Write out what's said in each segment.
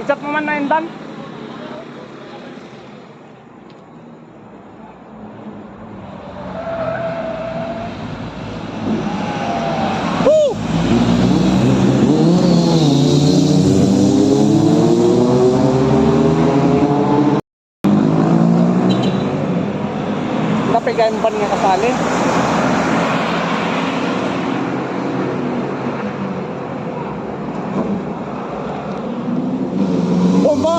chat mo man na Indan. Napigayin pa niya kasali. Bomba!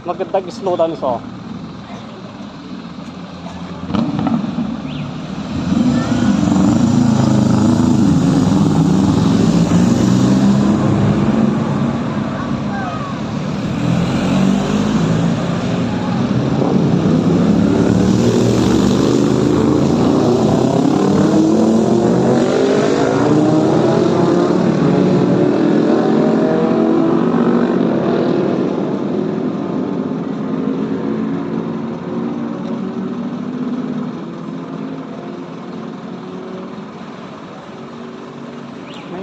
Magandang slow down iso.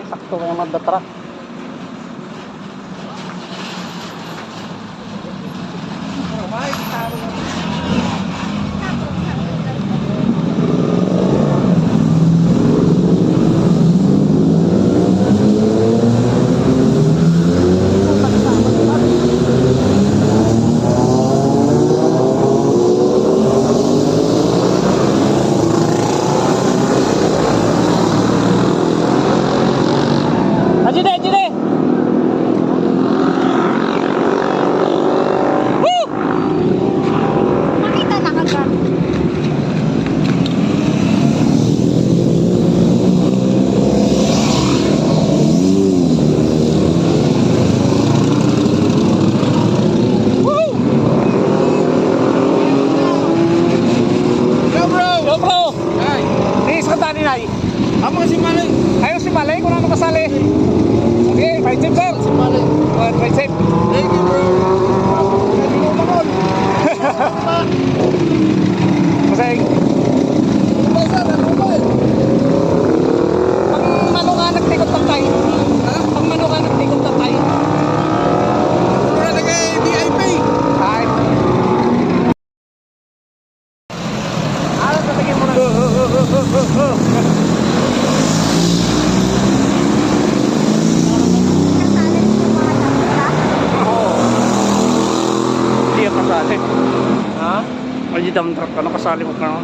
Sakto kayo magdatra. Ako si Malay. Ayaw si Malay, kung ano kasali. Okay, right safe sir. Si Malay. Right safe. Thank you bro. Hindi mo makon. Masayang. Basta, ano ba eh? Pag mano nga nagtikot ng tayo. Ha? Pag mano nga nagtikot ng tayo. Ano na kay VIP? Ay. Ano sa tingin mo na? Kasali. Ha? Ay, dump truck ka na, kasali mo ka na.